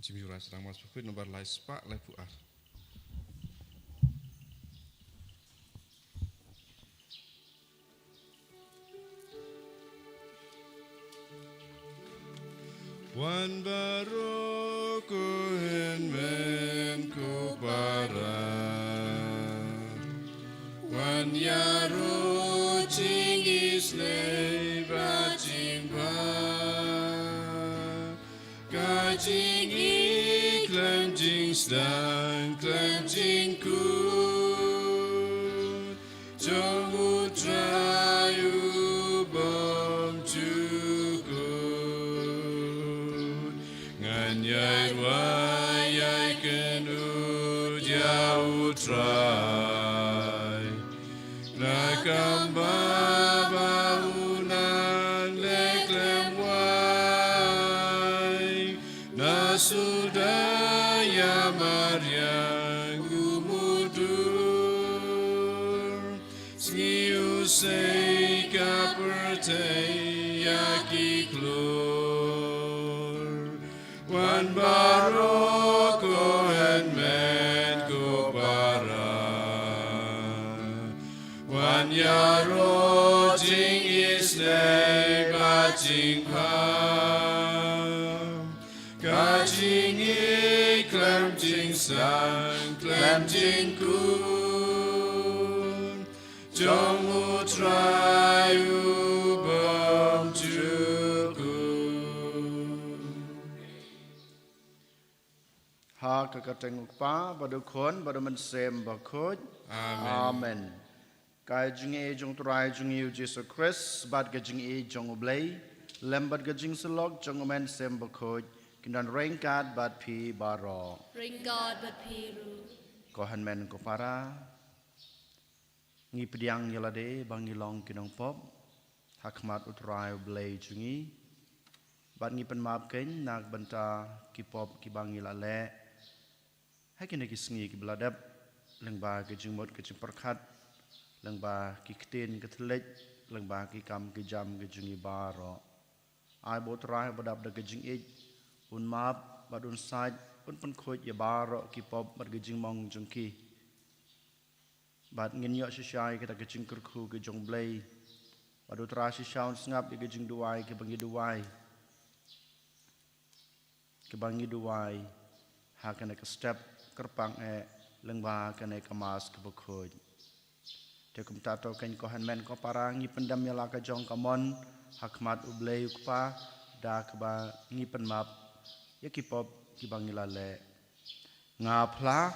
Jimmy sedang mas Bakhuid nomor lai sepak lai puar. Wan baru ku men ku para, wan yaru Sngi slay bajing ba, kajing iklam jing sedang klam jing ku, jauh Taïew bom Yai wai kenu jauh try nakam bahunan leklem wai nasudaya maryang gumudur Sngi usai kapertai yaki Wan baru ku men ku para, wan yaru jing isnei bajing pam, kajing iklam jing sang klam jing kun, jong Taïew bom Ha kakateng ukpa badu khon badu man sem Bakhuid. Amen. Kai jing e jong turai jong yu Jesus Christ bad ga jing e jong ublay lembad ga jing selok jong men sem Bakhuid kindan rain God bad pi baro. Rain God bad pi ru. Kohan men ko para ngi pediang yalade bang nilong kinong pop hakmat utrai ublay jungi bad ngi pen map ken nak banta ki pop ki bang yalale hai kena ki Sngi ki beladap lengba ki jingmot ki jingperkhat lengba ki ktin ki thlej lengba ki kam ki jam ki jungi baro ai bot rai badap da ki jing ej un map badun saj un pen khoj ya baro ki pop bad ki jingmong jungki bad ngin yo shishai kita ki jing kurkhu ki jong blay badu tra shishaun ngap ki jing duai ki bangi duai ki bangi duai ha kena ke step kerpang lengba kena kemas ke Bakhuid. Tekum tato ken kohan men ko parang ngi pendam yala ka jong kamon hakmat ublay ukpa da keba ngi penmap ya kipop kibangilale ngapla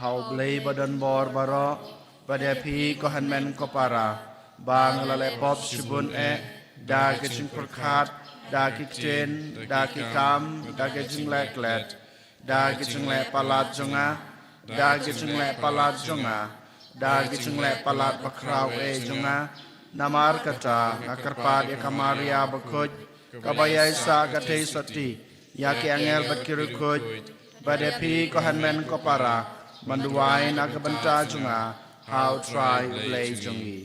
hau blay badan bor baro pada pi kohan men ko para bang lale pop shibun da ke jing perkhat da ki ten da ki kam da ke jing leklet da gijung le palat jonga da gijung le palat jonga da gijung le palat bakraw jonga namar kata nakarpad ya kamaria Bakhuid kabayai sa katei sati ya ki angel bakirukut badepi kohan men ko para manduai nakabanta jonga how try ublay jongi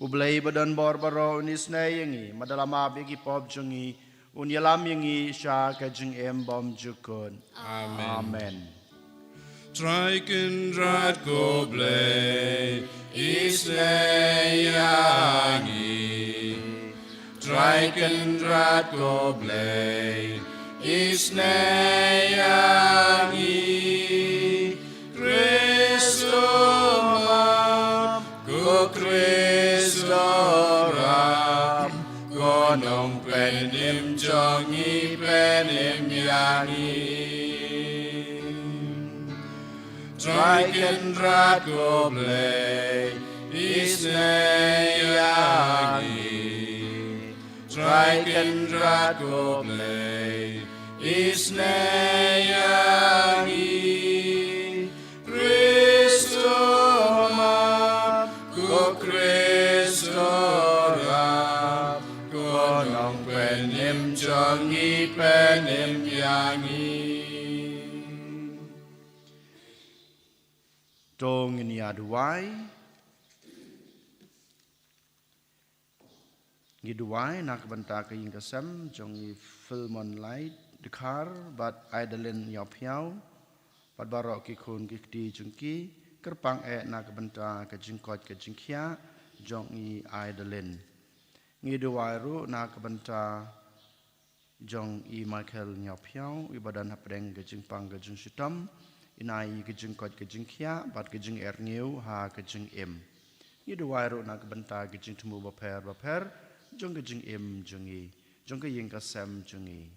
ublay badan bor baro unisnei yangi madalama bigi pop jongi unyalam yangi sha kajing bom jukun. Amen. Triken drat go blay isneyangi. Triken drat go blay isneyangi. Christo mam go Christo ram gonong penim jongi penim yangi. Triken drat go blay isneyangi. Triken drat go blay isneyangi. Christo mam go Christo ram gonong penim jongi penim yangi. Dong ini aduai Giduai nak benta ke ing kesem jongi filmon light Dekhar bat Idolin Yopiao, bat barok kikun kikdi jungki, kerpang na kebenta ke jingkot ke jingkia, jong i Idolin. Ngiduwairu na kebenta jong i Michael Yopiao, ibadan hapdeng ke jingpang ke jingsutam, inai ke jingkot ke jingkia, bat ke jing erniu ha ke jing im. Ngiduwairu na kebenta ke jing temu baper, jong ke jing im jungi, jong ke ying kasem jungi.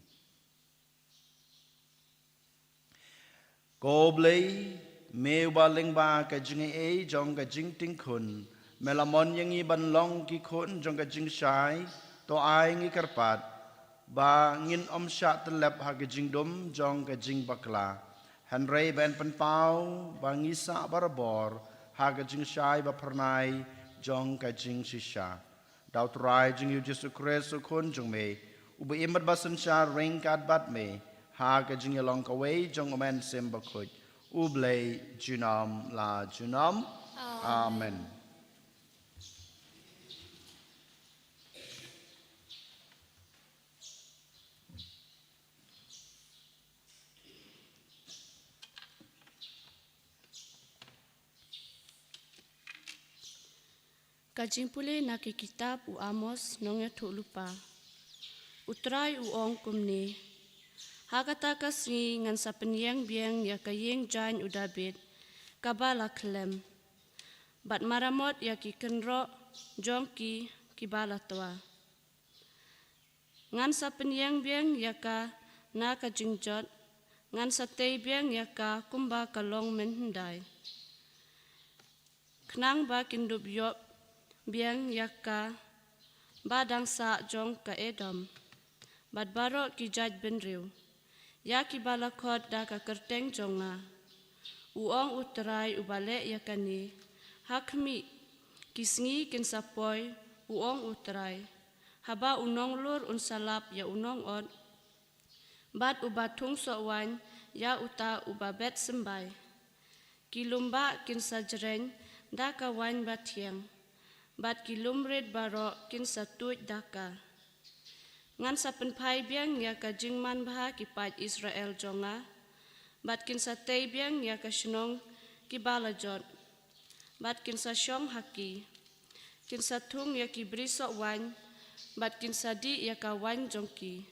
Ko blei meu ba leng ba ka jing e jong ka jing ting kun melamon yang i ban long ki kun jong ka jing shai to ai ngi karpat ba ngin sha telep ha ka jing dum jong ka jing bakla Henry ben pen pau ba ngi sa barabor ha ka jing shai ba pernai jong ka jing shisha dau trai jing yu Jesu Christ kun jong me uba imat basan sha ring kat bat me ha ka jing along ka way jong omen sim Bakhuid ublay junam la junam amen Kajing pule na ke kitab u Amos nongya tu lupa. Utrai u ong kumni. Hakata ka Sngi ngan sa penyeng biang ya kayeng jan u David. Kabala klem. Bat maramot ya ki kenro jong ki bala toa. Ngan sa penyeng biang ya ka na ka jingjot. Ngan sa tei biang ya ka kumba kalong menhendai. Knang ba kindub yop biang yakka badang sa jong ka Edom bad baro ki Ba-hynriew ya ki balakot da ka kerteng jonga uong utrai ubale yakani hakmi ki Sngi kin sapoy uong utrai haba unong lur unsalap ya unong od bad ubatung so wan ya uta ubabet sembay ki lumba kin sajreng da ka wan batiang bat kilumred baro kin satuj daka. Ngan sa penpai biang ya ka jingman baha ki pat Israel jonga, bat kin sa tei biang ya ka shnong ki balajot, bat kin sa syong haki, kin sa tung ya ki brisok wan, bat kin sa di ya ka wan jongki,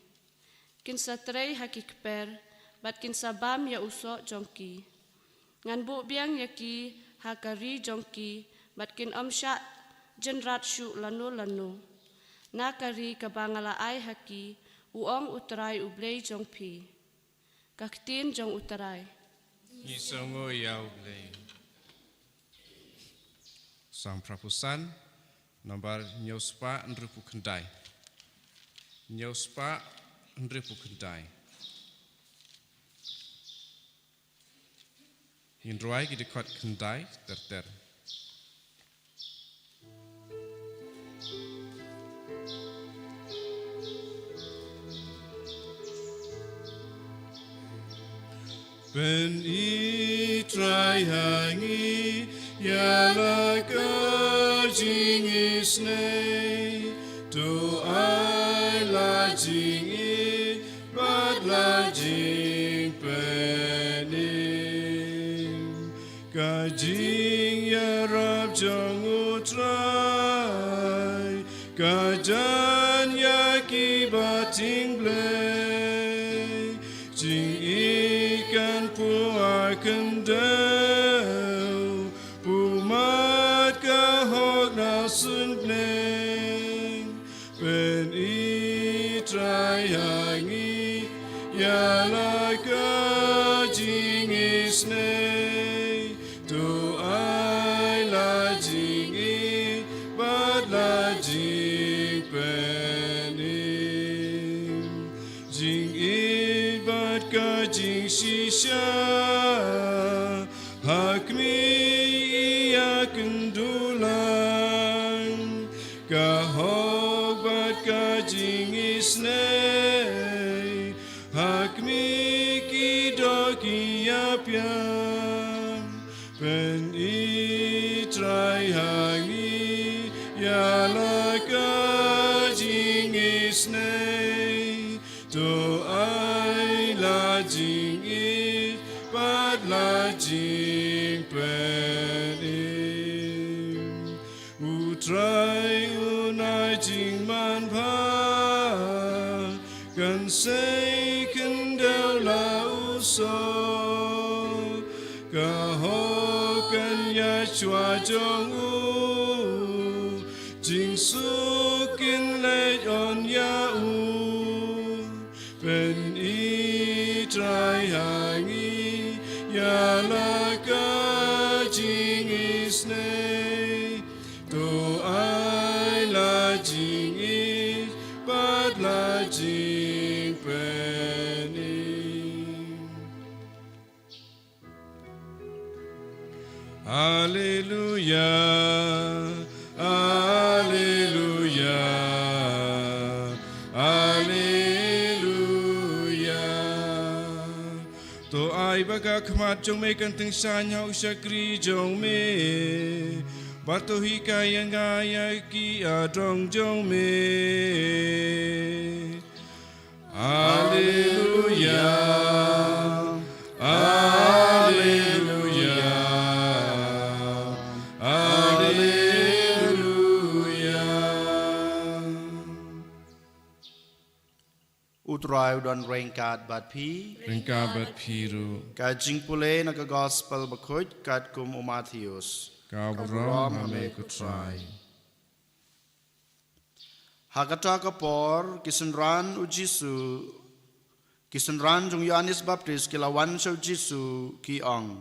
kin sa trei haki keper, bat kin sa bam ya usok jongki. Ngan bu biang ya ki hakari jongki, bat kin syak jenrat syuk lanu nakari kabangala ai haki uong utrai ublei jong pi kaktin jong utrai Isongo yau blei sang prapusan nomor nyospa nrupu kendai hindruai ki dekot kendai terter Ben itrai hangi yala kajing isnei tu ai la jing bad la jing pening kajing ya rab jong utrai kajan ya ki bating blei jing ikan puar kendau pumat kahok nasun blei ben itrai hangi yala kajing isnei tu ai la jing bad la jing pening jing bad kajing shisha hakmi iya kendulan kahok bad kajing isnei hakmi kidok iya piam pen itrai hangi yala kajing isnei to ai la jing pen im u trai u nai jing man pa kan say kan đeo la u so ka ho kan ya chua jong u jing su kin le on ya u pen i trai hang i ya la ka jing is ne to ai la jing is but la jing pen i Hallelujah, Hallelujah, Hallelujah. To ai baga khmat jong me kan ting san hau shakri jong me, bato hi kaya ngaya ki adong jong me. Hallelujah, Hallelujah. Utrai udon rengkat bat pi Ringka bat piru, ka jing pule na ka gospel Bakhuid kat kum Matthews kau berom hame kutrai. Hakata kapor kisenran u Jisu kisenran jong Yohanes Baptis kilawan shau Jisu ki ong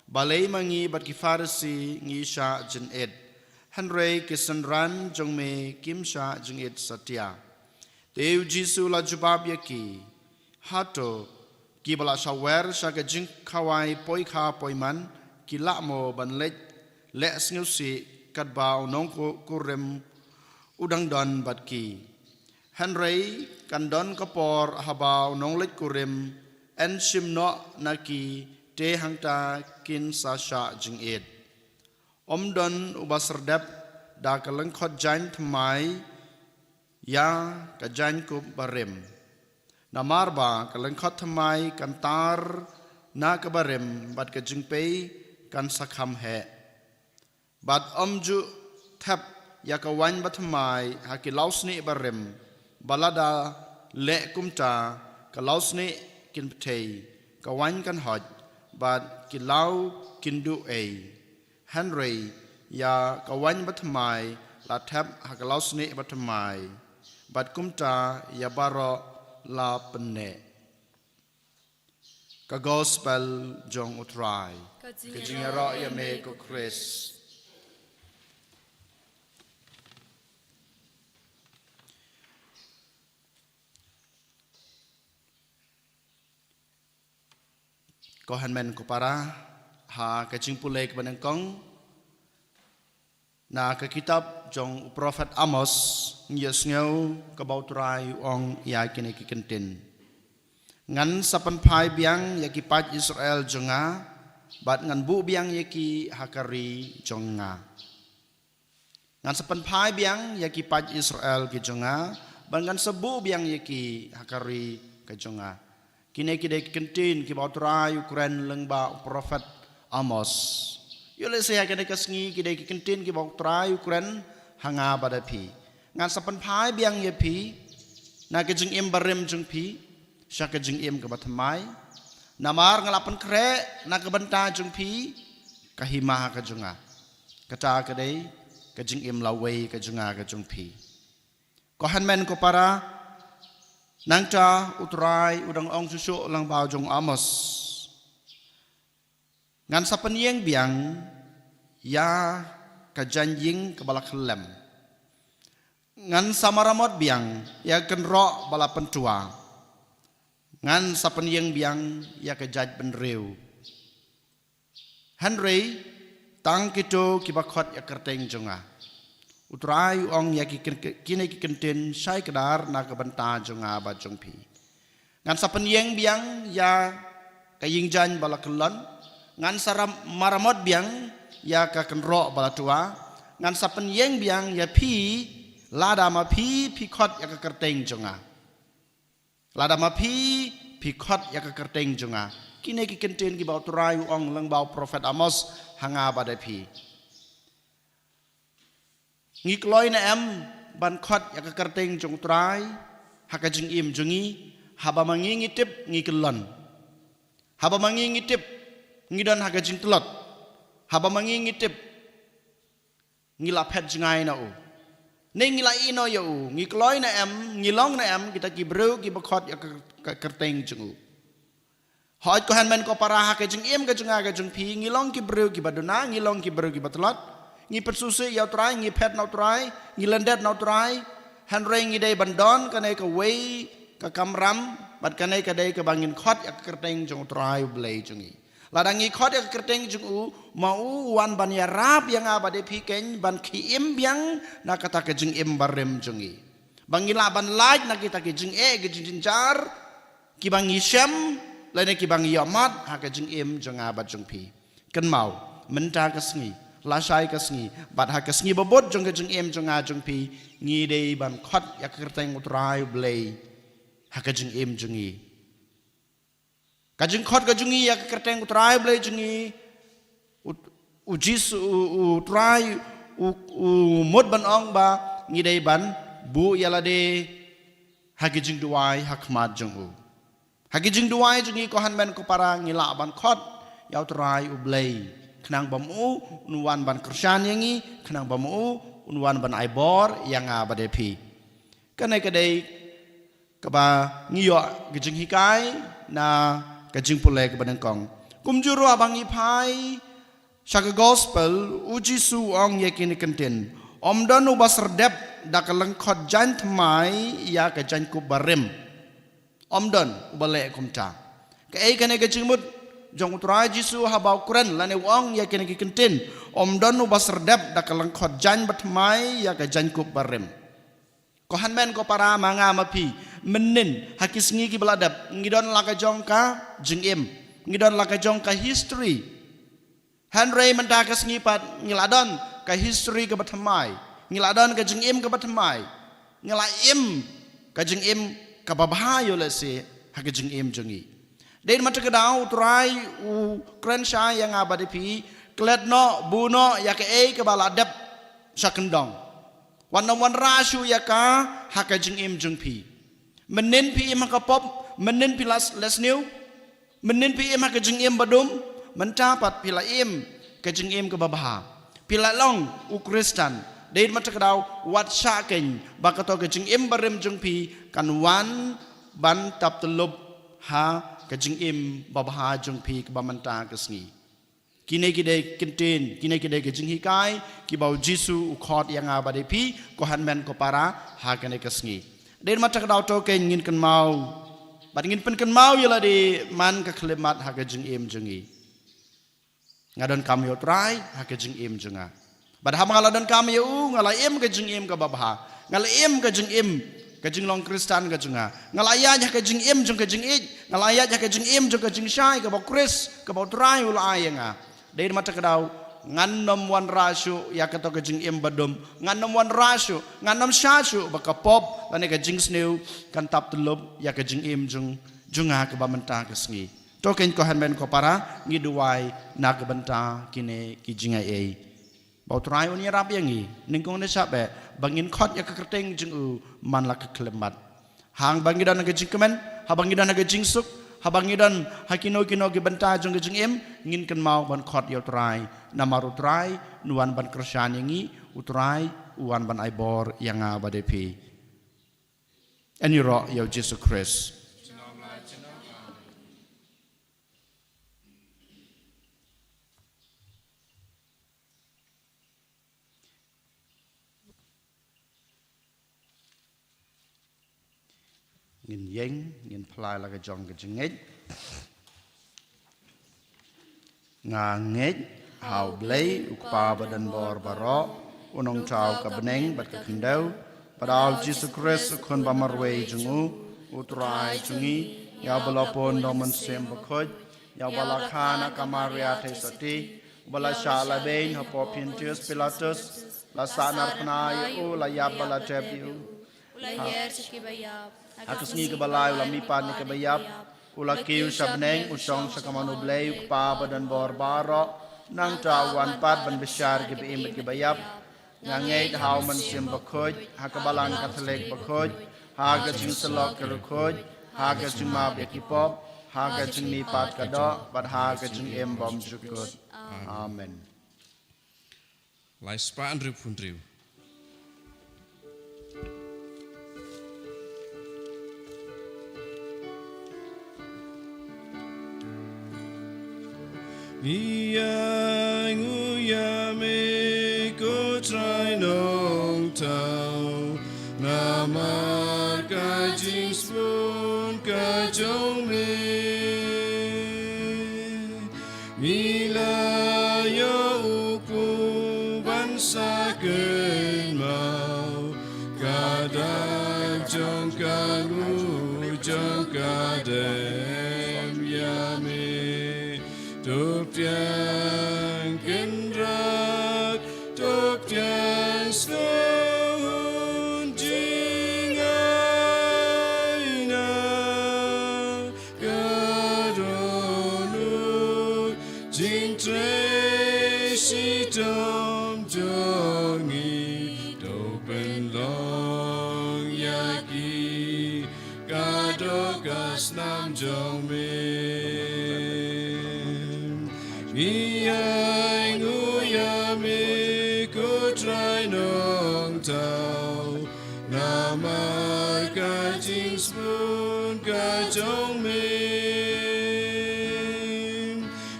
balai mangi bat ki Farisi ngi sha jin ed Henry kisenran jong me kim sha jing ed satya Taïew Jisu la jubab yaki hato ki bala shawer sha ka jing khawai poi kha poi man ki la mo ban le sngiu si kat bao nong ko kurem udang don bat ki Henry kan don kapor habao nong let kurem en sim no naki te hangta kin sa sha jing ed don ubaserdap da kaleng khot jan thmai ya kajan ku barem namar ba kaleng khot thmai kantar na ka barem bat ka jing pe kan sakham he bat ju thap ya ka wan bat thmai ha ki lausni barem balada le kumta ka lausni kin pthei ka wan kan hoj bat ki lau kin du e Henry ya ka wan bat thmai la thap ha ka lausni bat thmai bat kumta ya baro la penne ka gospel jong utrai ka jingero ya me ko Chris ko hanmen ko para ha ka jingpule ke banangkong na ka kitab jong prophet Amos ngiasngeu ka bautrai ong ya kini ki kentin ngan sapan phai biang ya ki pat Israel jonga bat ngan bu biang ya ki hakari jonga ngan sapan phai biang ya ki pat Israel ki jonga ban ngan sebu biang ya ki hakari ka jonga kini ki de kentin ki bautrai Ukraine lengba prophet Amos Yole saya kena Sngi kidai kentin ki bok trai Ukraine hanga pada pi ngan sapan phai biang ye pi na ke jing em barem jing pi sha ke jing em ke batmai namar ngalapan kre na ke banta jing pi ka hima ka junga kata ke dei ke jing em lawei ke junga ke jing pi ko hanmen ko para nangta utrai udang ong susu lang bao jong Amos ngan sapan yeng biang ya kajanjing ke bala kelem ngan samaramot biang ya kenro bala pentua ngan sapan yeng biang ya kejaj Ba-hynriew Henry tang kito ki Bakhot ya kerteng jonga utrai ong ya kini ki kentin sai kedar na ke benta jonga ba jongpi ngan sapan yeng biang ya kaying jan bala kelon ngan saram maramot biang ya ka kenro bala tua ngan sapen yeng biang ya pi lada ma pi khot ya ka kerteng jonga lada ma pi khot ya ka kerteng jonga kini ki kenten ki bau turai ong lang bau prophet Amos hanga badai pi ngi kloi na em ban khot ya ka kerteng jong turai haka jing im jungi haba mangi ngitip ngi kelon haba mangi ngitip ngi don haka jing telot haba mangi ngitip ngi la phet jingai na u nei ngi la ino ya u ngi kloi na em ngi long na em kita ki bru ki bakhot ya ka kerteng jung u hoi ko han men ko para haka jing im ka junga ka jung pi ngi long ki bru ki baduna ngi long ki bru ki batlot ngi persuse ya trai ngi phet na trai ngi lendet na trai han rei ngi dei bandon ka nei ka wei ka kamram bat ka nei ka dei ka bangin khot ya kerteng jong trai blei jungi ladangi khot ya kerteng jung u mau wan ban ya rap yang abade pi ken ban ki im biang na kata ka jing im barem jungi bangila ban laaj na kita ki jing e ki jing jar ki bangi syam lain ki bangi yamat ha ka jing im jong abat jung pi kan mau menta ka sngi la sai ka sngi bat ha ka sngi babot jong ka jing im jong a jung pi ngi dei ban khot ya kerteng utrai blei ha ka jing im jungi kajing khot ka jungi ya kerteng utrai blei jungi ujis utrai mod ban ong ba ngi dei ban bu yala de ha ka jing duai hakmat jung u ha ka jing duai jungi ko han men ko para ngi la ban khot ya utrai u blei kenang bamu unwan ban kersan yangi kenang bamu unwan ban aibor yang abade pi kanai kadai kaba ngiyo gijing hikai na gijing pulai ke banengkong kumjuru abang ipai shaka gospel uji su ong yakin kenten omdon ubaserdep dakalang khot jan tmai ya ka jan ku barem omdon ubale kumta ka ei kanai gijing mut jong utrai jisu habau kuran lane wong ya kene ki kenten omdon ubaserdep dakalang khot jan batmai ya ka jan ku barem ko han men ko para manga mapi menin hakis ngi ki beladap ngidon laka jongka jingim ngidon laka jongka history hanrei mendakas ngi pat ngiladon ka history ka batmai ngiladon ka jingim ka batmai ngelaim ka jingim ka babayo lese hak jingim jongi den mata kedau trai u krensha yang abade pi kletno buno ya ke e ka baladap sakendong wan rasu ya ka hak jingim jong pi menin pi im ka pop menin pi les new menin pi im ka jingim badum mencapat pila im ka jingim ka babaha pila long u kristan den mata kedau wat syaken bakato ka jingim barem jong pi kan wan ban tap telub ha ka jingim babaha jong pi ka bamanta ka sngi kine kide kenten kine kide ka jing hikai ki bau jisu u khot yang abade pi ko han men ko para ha kane ka sngi den mata kadau to ke ngin kan mau bat ngin pen kan mau yala de man ka khlemat ha ka jingim jungi ngadon kam yo trai ha ka jingim junga bat ha ngaladon kam yo ngala im ka jingim ka babaha ngala im ka jingim ka jinglong kristan ka junga ngalaya ja ka jingim jung ka jingit ngalaya ja ka jingim jung ka jingshai ka ba kris ka ba trai ul ayenga den mata kadau nganom wan rasu ya ka to ka jingim badum nganom wan rasu nganom shasu ba ka pop lane ka jing sneu kan tap tulub ya ka jingim jung junga ka ba menta ka sngi to ken ko han men ko para ngi duwai na ka benta kine ki jinga e bau trai oni rap yangi ningkong ne sabe bangin khot ya ka kerteng jung u man la ka klemat hang bangidan ka jingkemen ha bangidan ka jingsuk habangidan hakino kino ki benta jong ke jingim ngin kan mau ban khot yo trai namaru trai nuan ban kersan yangi utrai uan ban aibor yang abade pi eniro yo Jesus Christ ngin yeng ngin plai la ka jong ka jingit nga nget hau blei ukpa badan bor baro unong chau ka beneng bat ka kindau padal Jesus Christ kon bamarwe jungu utrai jungi ya balapon domen sem bakhoj ya balakana kamaria te sati bala shala bein ha popintius pilatus la sanar pnai u la ya bala tebiu Ulayer sa kibayap. atas ni kebalai la mipan ni kebayap Ulakiu sabneng usong sakamanu bleu pa badan bor baro nang tawan pat ban besar gibi imit gibayap ngangeit hauman sim Bakhuid hakabalan Katolik Bakhuid haga jing selok kerukhuid haga jing mab yakipop haga jing nipat kado bat haga jing embom jukut. Amen. Lai Ba-hynriew. Ia nguya me ko trai nong tau namar ka jing spoon ka jong me ila yo uku bansa ken mau kadang jong kagu jong kadem ya me Top yang kendrak, top yang slow, jingaina kadonu, jintre si tom jongi, dopen long yaki, kadokas nam jong me. Ia nguya me ko trai nong tau namar ka jing spoon ka jong me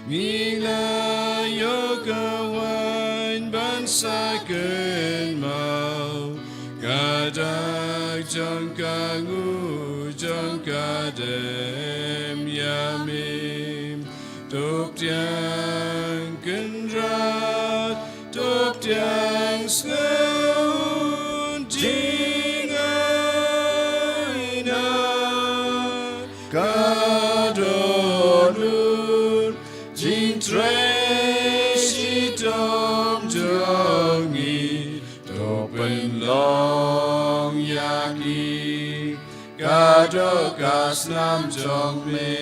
Mila yo kawan bansa ken mau kadak jong kangu jong kadem ya me Top tiang kendrat, top tiang skeun jingaina kadonun jintre si tom jongi topen long yaki kadokas nam jong me.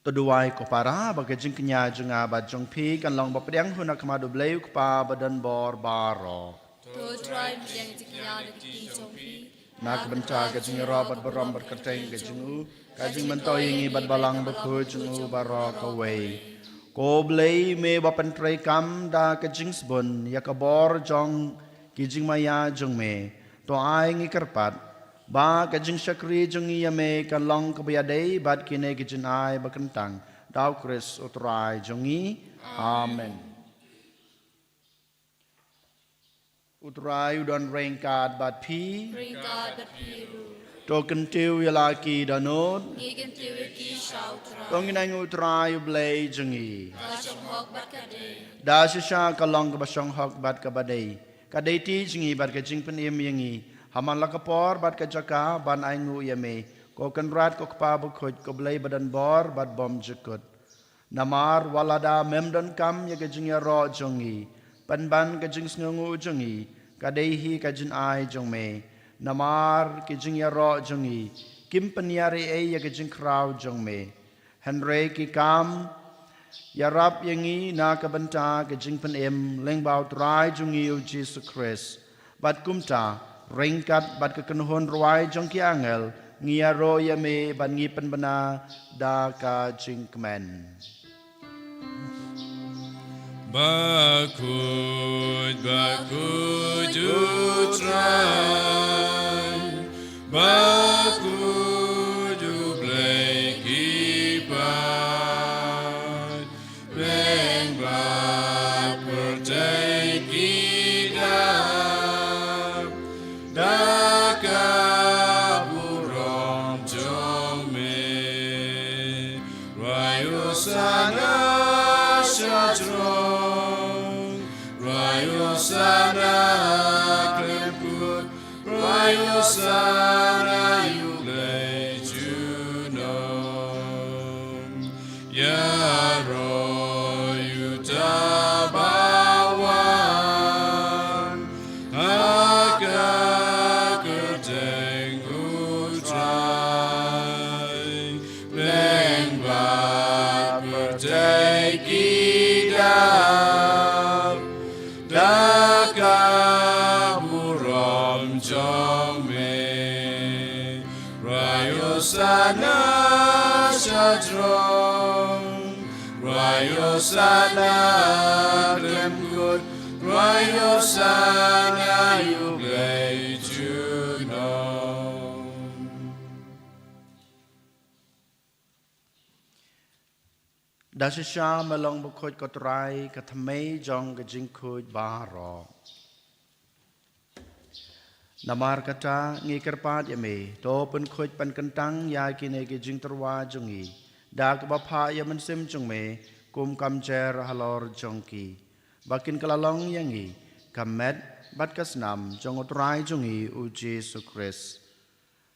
Toduai ko para bagai jing kenya jeng abad jong pi kan long bapedang huna kemadu bleu kepa badan bor baro. To try yang jiknya de ki jongpi. Nak benca ke jing robat berom berkerteng ke jingu ka jing mentoi ngi bad balang Bakhuid jingu baro kawe. Ko blei me bapen trei kam da ke jing sbun ya ka bor jong ki jing maya jong me. To ai ngi kerpat ba ka jing syakri jong iya me kan long kebiadai bad kine ke jing ai bakentang dau Kris utrai jongi. Amen. Utrai udon rengkat bad pi Ringkat but piru. token tiu yalaki danot Ikan tiwi ki shautra. tongin utrai blei jongi Kacang hok bat kade. da sisha ka long ka basong hok bad ka badai kadai ti jongi bad ka jing pen im yangi haman lakapor bad ka jaka ban aingu yame ko kan rat ko pa Bakhuid ko blei badan bor bad bom jekut namar walada memdan kam ya ka jing ya ro jongi panban ka jing sngu jongi kadai hi ka jin ai jong me namar ki jing ya ro jongi kim panyari e ya ka jing kraw jong me henry ki kam ya rap yangi na ka banta ka jing pen em leng bau trai jongi u Jesus Christ bad kumta ringkat bad ke kenuhun ruai jong ki angel ngia ro ya me ban ngi pen bana da ka jing kemen. Bakhuid, Bakhuid utrai, Bakhuid ublei kipat, beng bak pertai kidap, daka burong jong me, rayu sana syajrong, rayu sana klemput, rayu sana yublei junom, ya royu tabawan, haka kerte Rayo sana glem good Rayo sana you play to know Dasha malong Bakhuid kotrai kathamei jong gajing khud baro Namar kata ngikerpat yame to pen khoj pan kentang ya kine ke jing terwa jongi da ke bapa ya mensim jongme kum kam cher halor jongki bakin kalalong yangi kamet bat kasnam jong utrai jongi uji sukres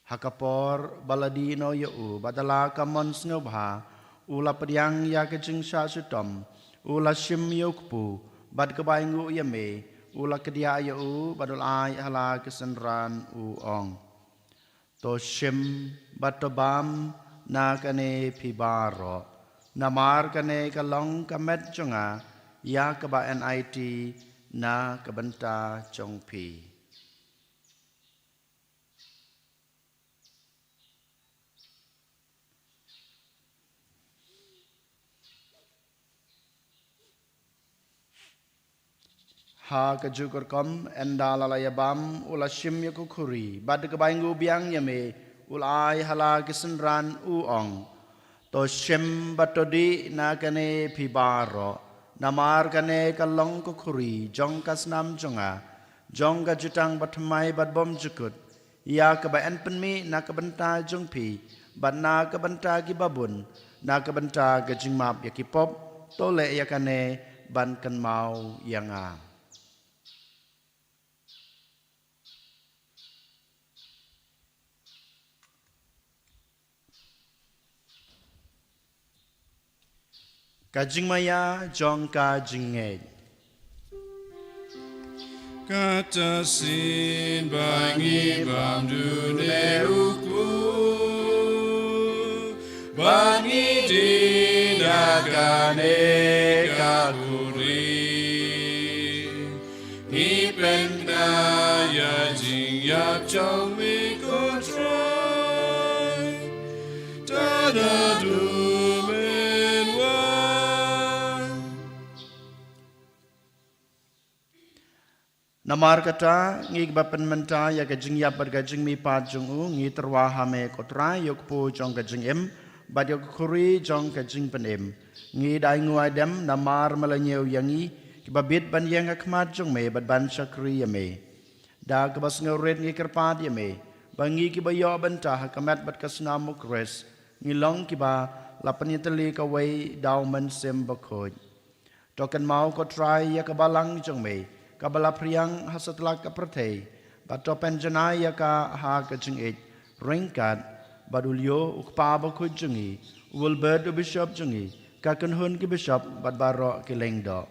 hakapor baladino yu badala kamon snobha ula pedyang ya ke jing sha sutom ula shim yokpu bad ke baingu yame Ula kedia yu badul ai hala kesenran ong to shim batobam na kane pibaro namar kane kalong kamet jonga ya keba NIT na kebenta jongpi Ha kejukur kom endalalaya-bam ula shim yakukuri bad kebaingu biang yame ulai hala kesenran uong to shim batodi na kane pibaro namar kane kalong kukuri jong kasnam jonga jong gajutang batmai bad bom jukut ya kebaen penmi na kebenta jongpi bad na kebenta gibabun na kebenta gajingmap yakipop tole yakane ban kan mau yanga Kajing maya jong kajing ngej Kata sin bangi bam dune ukmu Bangi dinakane kakuri Ipen kaya jing yap chong mi kontrai Tada du Namar kata ngi bapen menta ya gajing ya bar gajing mi pat jong u ngi terwa hame kotra yok pu jong gajing em bad yok khuri jong gajing pen em ngi dai nguai dem namar malanyeu yangi ki babit ban yang akmat jong me bad ban sakri ya me da ke bas ngoret ngi kerpat ya me bangi ki bayo benta hakamat bad kasna mukres ngi long ki ba lapan yeteli ka wei daw man sem Bakhuid token mau kotra ya ka balang jong me kabala priang hasatla ka prate bato penjanaya ka ha ka jing ringkat badulyo ukpa Bakhuid jungi ulbert bishop jungi ka kanhun ki bishop bad baro ki lengdo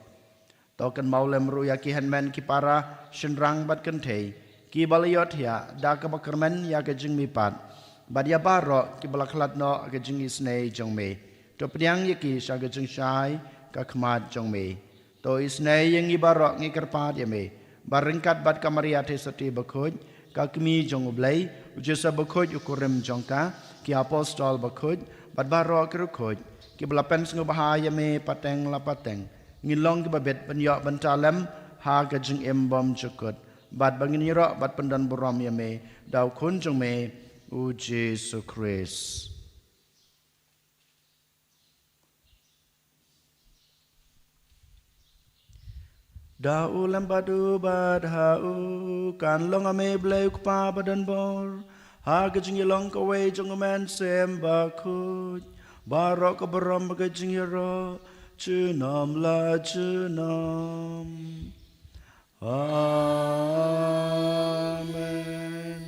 token maulem ruya ki henmen ki para shinrang bad kante ki balayot ya da ka bakermen ya ka jing mi pat bad ya baro ki balaklat no ka jing Sngi jongme to priang yaki sa ka jing shai ka khmat jongme to Sngi yang ibarak ngi kerpat ya me baringkat bad kamariate sati Bakhuid ka kmi jong ublai ujesa Bakhuid ukurem jongka ki apostol Bakhuid bad baro kerukhuid ki belapen sngo bahaya me pateng lapateng ngilong ki babet penyok bentalem ha ka jing embom cukut bad bangin yiro bad pendan buram ya me daw kun jong me u Jesu Christ Da ulam badu bad hau kan long ame blai kupa badan bor ha gajing long ka wei jong men sem Bakhuid barok ka baram gajing yero chunam la chunam amen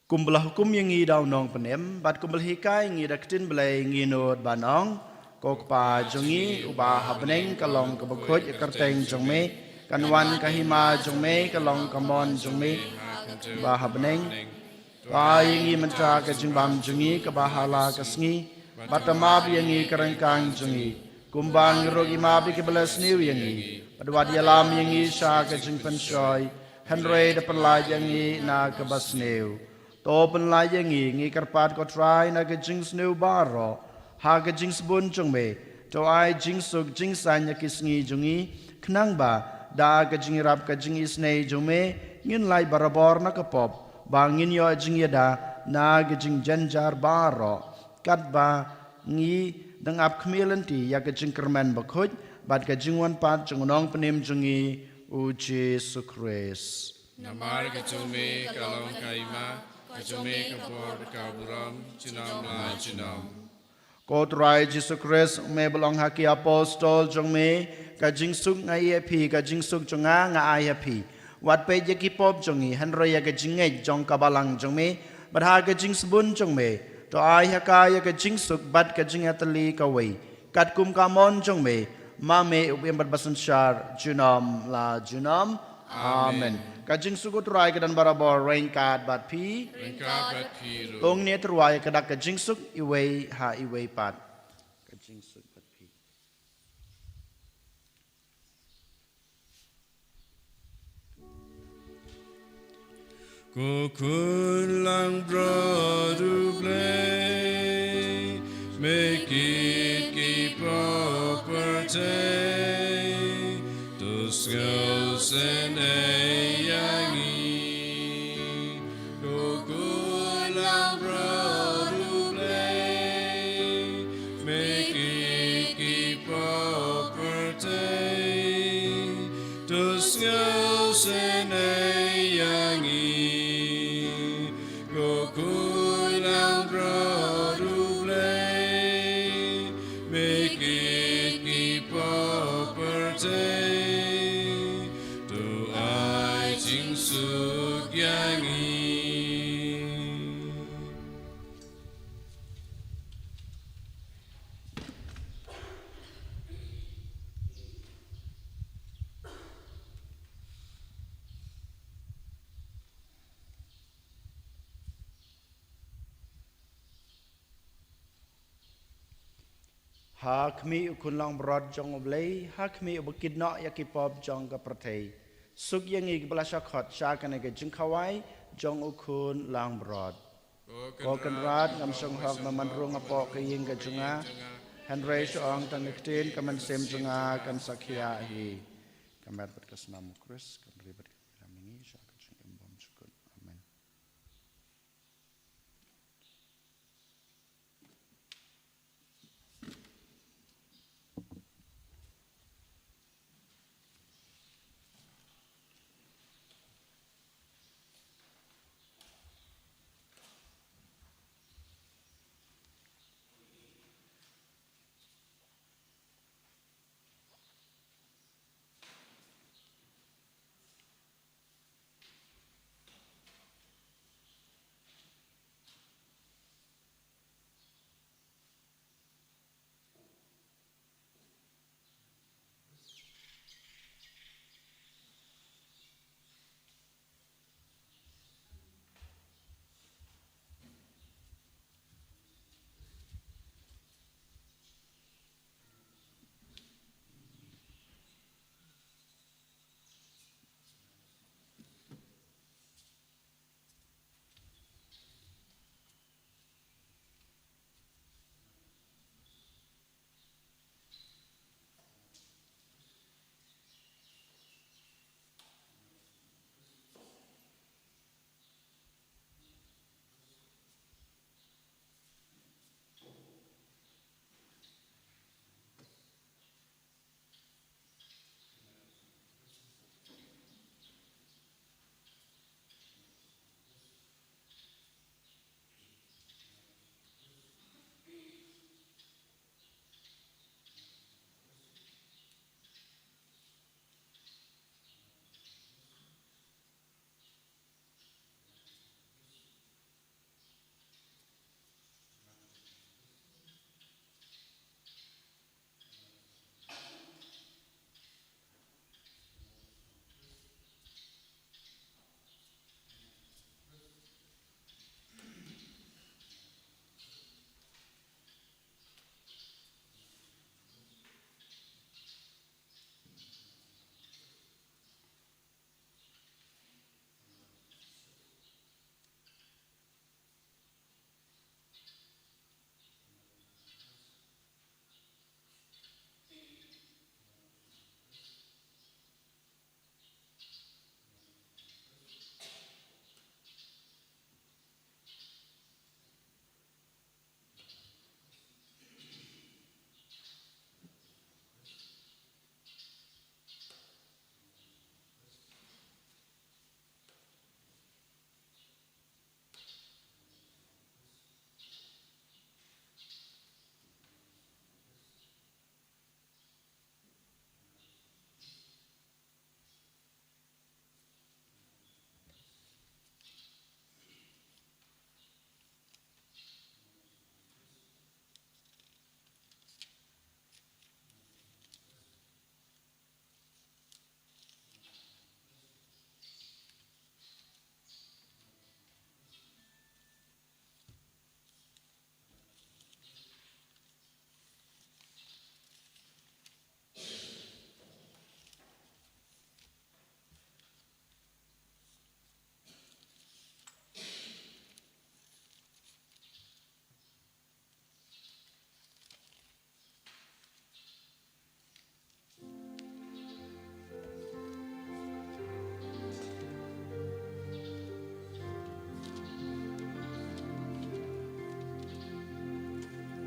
kumbelah hukum yang ngi daw nong penem bat kumbel hikai ngi daktin blai ngi nod banong kokpa jongi uba habneng kalong ka Bakhuid kerteng jongme kanwan kahima jongme kalong kamon jongme ba habneng pa yangi mentra ka jingbam jongi ka bahala ka Sngi batamab yangi kerengkang jongi kumbang rogi mabi ke belas niu yangi padwad yalam yangi sha ka jingpen shoy henre de perla yangi na ka basneu to pen la yang ngi karpat ko try na ke jing sneu baro ha ke jing bun chung me to ai jing suk jing san ya ki sngi jungi knang ba da ke jing rap ke jing isnei jume ngin lai barabor na ke pop bangin yo jing yada na ke jing janjar baro kat ba ngi dang ap khmelanti ya ke jing kerman Bakhuid bat ke jing wan pat chung nong penim jungi u Jesu Christ Namar kacome kalong kaima, kacome kapor kaburam, cunam la cunam. Kot rai Jesu Christ me belong haki apostol jong me ka jing suk ngai api ka jing suk jonga nga ai api wat pe ye ki pop jongi han ro ya ka jing ngai jong ka balang jong me bat ha ka jing sbun jong me to ai ha ka ya ka jing suk bat ka jing atali ka wei kat kum ka mon jong me ma me ubem bat basan shar junam la junam amen ka jing suk rai ka dan barabor rain kat bat pi Rengka bat piru. Ong ne terwai kedak ke jingsuk iwei ha iwei pat. Ke jingsuk pat pi. Kukun lang brodu play, make it keep property, to skills and yangi. Kukun lang brodu play, make it keep property, to skills and yangi. Kulang brodu play, make it keep property, to I jing suk yangi. Hakmi ukun lang brod jong oblei, hakmi ubukid no yakipop jong ka pratei. Suk yangi kibala shakot shakane ke jingkawai jong ukun lang brod. Ko kan rat ngam song hok na manrung apo ke ying ka junga. Henry soang tang iktin kaman sem junga kan sakya hi. Kamer pat kasnam Chris kan ribet kamingi shaka jung imbom sukun. Amen.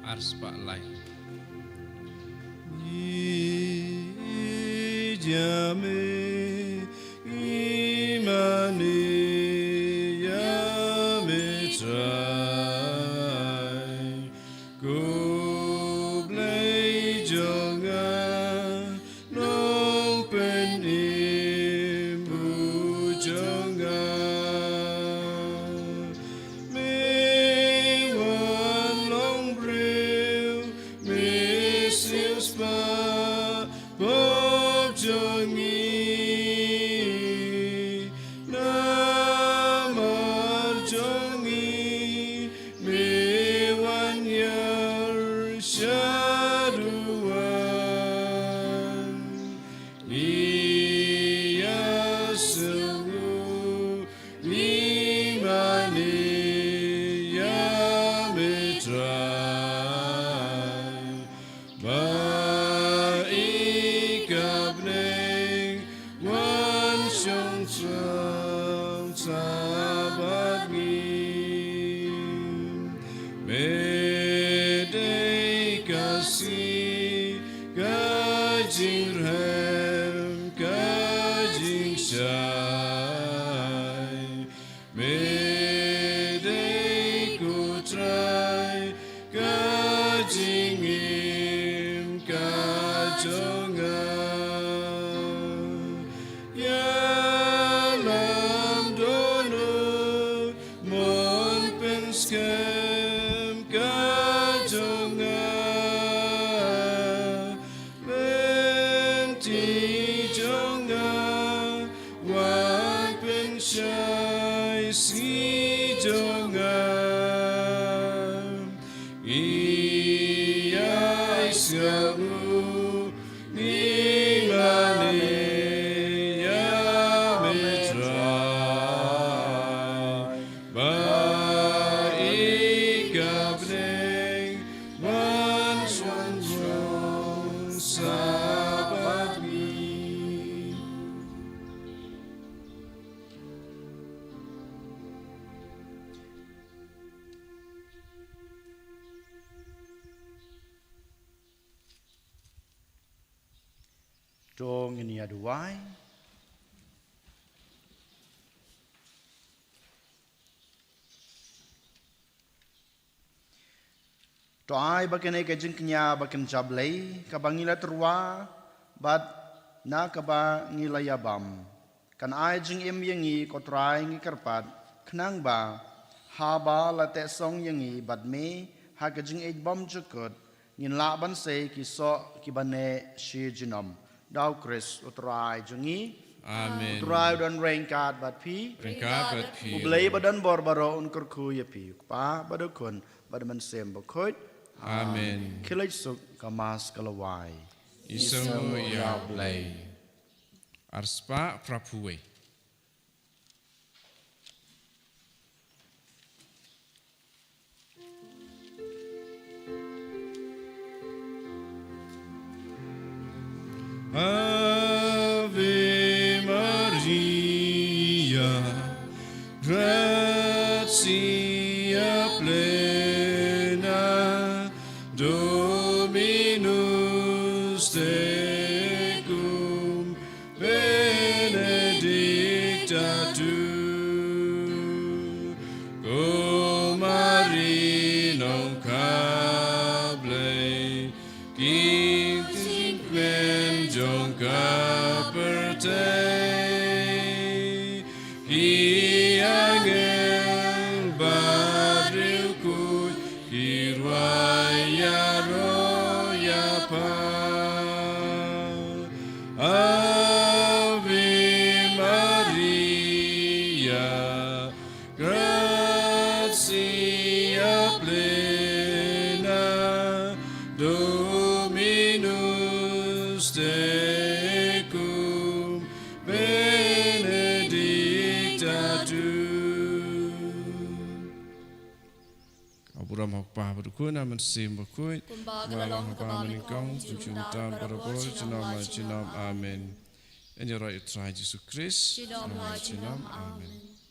ars pak lai Jame imani yame trai go blay jonga no pen imbu jonga me one long brew me silspa Bob Jongi Namar Jongi Me one year Shaduan Iya Sewu Imani Yamitrai Ba-hynriew Wan Shong Trong Sabat Ngim Medai Kasih Kajing Ram Kajing Syai Medai Kutrai Kajing Im Kajonga Yalam dono mon penskem kajonga Benti jonga wan pensyai si jonga Iya isyamu Nimani Yamitrai Ba-hynriew Wan Shong Trong Sabat Ngim Dong ini aduai. Toai bakan ai kajing kenya bakan jablay kabangila terwa bat na kaba ngilaya bam kan ai jing em yangi kotrai ngi karpat knang ba haba late song yangi bat me ha kajing ai bam jukut ngin la ban se ki so ki bane shi jinam dau kris utrai jungi Amen utrai dan rengkat bat pi Rengkabat pi ublay badan borbaro unkur ku ya pi pa badukun badaman sem Bakhuid Amen Kilaj suk kamas kalawai. Isamu ya blay ars pak prapuwe Ave Maria, gratia plena, Dominus tecum, benedicta tu, cum Maria non cable, quinquem jonca per te, qui angel Ba-hynriew cui, qui roia roia pa. Ave Maria, gratia plena, Dominus tecum, benedicta tu. Apuram hakpa berkuna mensim Bakhuid, Kumba malam kalalong hakpa meningkong, kabalik tujuan parabol, jenama jenam, amin. Ini roh Yesus Kristus, Jinam nama jinam jenam, amin. amen.